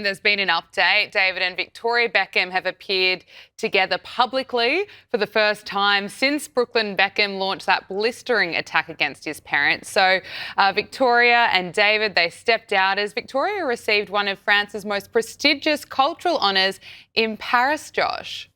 There's been an update. David and Victoria Beckham have appeared together publicly for the first time since Brooklyn Beckham launched that blistering attack against his parents. So Victoria and David, they stepped out as Victoria received one of France's most prestigious cultural honours in Paris, Josh.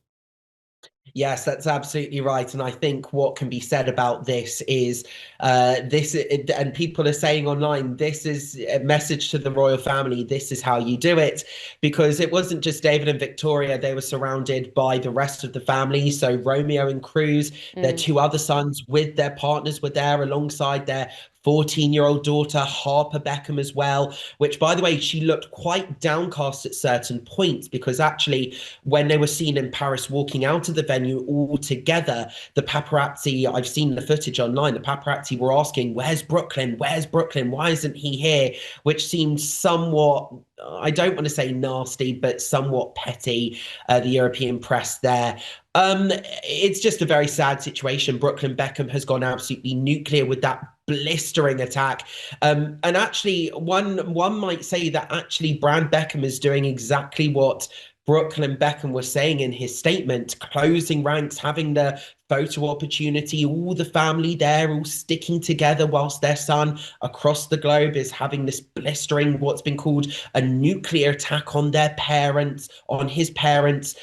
Yes, that's absolutely right. And I think what can be said about this is and people are saying online, this is a message to the royal family. This is how you do it, because it wasn't just David and Victoria. They were surrounded by the rest of the family. So Romeo and Cruz, their two other sons with their partners were there alongside their 14-year-old daughter, Harper Beckham, as well, which, by the way, she looked quite downcast at certain points because actually when they were seen in Paris walking out of the venue all together, the paparazzi, I've seen the footage online, the paparazzi were asking, where's Brooklyn? Where's Brooklyn? Why isn't he here? Which seems somewhat, I don't want to say nasty, but somewhat petty, the European press there. It's just a very sad situation. Brooklyn Beckham has gone absolutely nuclear with that blistering attack. And actually, one might say that actually Brand Beckham is doing exactly what Brooklyn Beckham was saying in his statement, closing ranks, having the photo opportunity, all the family there, all sticking together whilst their son across the globe is having this blistering, what's been called a nuclear attack on their parents, on his parents,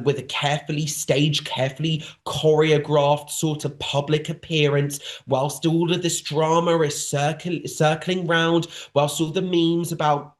with a carefully staged, carefully choreographed sort of public appearance, whilst all of this drama is circling round, whilst all the memes about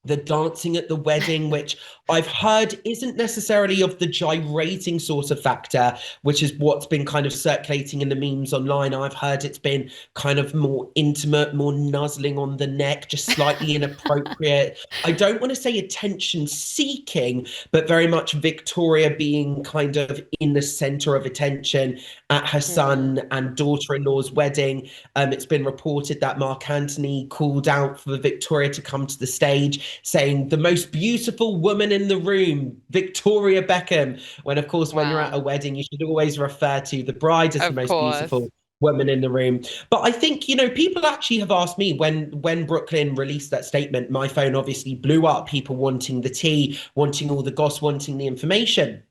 the dancing at the wedding, which I've heard isn't necessarily of the gyrating sort of factor, which is what's been kind of circulating in the memes online. I've heard it's been kind of more intimate, more nuzzling on the neck, just slightly inappropriate. I don't want to say attention seeking, but very much Victoria being kind of in the center of attention at her son and daughter-in-law's wedding. It's been reported that Marc Anthony called out for Victoria to come to the stage, saying the most beautiful woman in the room, Victoria Beckham, when of course when you're at a wedding you should always refer to the bride as the most beautiful woman in the room. But I think, you know, people actually have asked me when Brooklyn released that statement, my phone obviously blew up, people wanting the tea, wanting all the goss, wanting the information.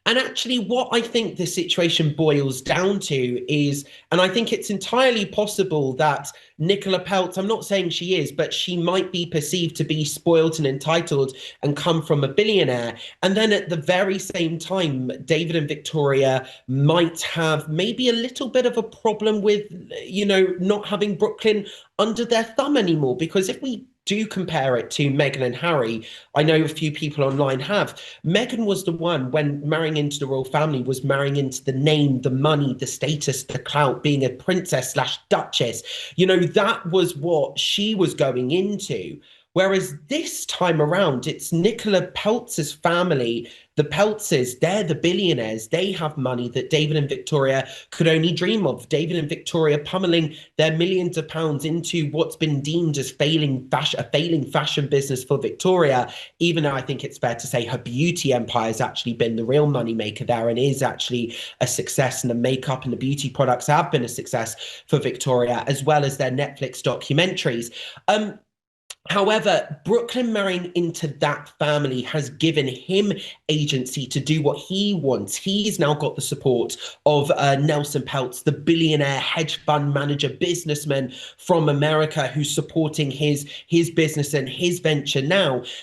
And actually, what I think the situation boils down to is, and I think it's entirely possible that Nicola Peltz, I'm not saying she is, but she might be perceived to be spoilt and entitled and come from a billionaire. And then at the very same time, David and Victoria might have maybe a little bit of a problem with, you know, not having Brooklyn under their thumb anymore. Because if we do compare it to Meghan and Harry, I know a few people online have. Meghan was the one, when marrying into the royal family, was marrying into the name, the money, the status, the clout, being a princess slash duchess. You know, that was what she was going into. Whereas this time around, it's Nicola Peltz's family, the Peltzes, they're the billionaires. They have money that David and Victoria could only dream of. David and Victoria pummeling their millions of pounds into what's been deemed as a failing fashion business for Victoria, even though I think it's fair to say her beauty empire has actually been the real moneymaker there and is actually a success, and the makeup and the beauty products have been a success for Victoria, as well as their Netflix documentaries. However, Brooklyn marrying into that family has given him agency to do what he wants. He's now got the support of Nelson Peltz, the billionaire hedge fund manager, businessman from America, who's supporting his business and his venture now.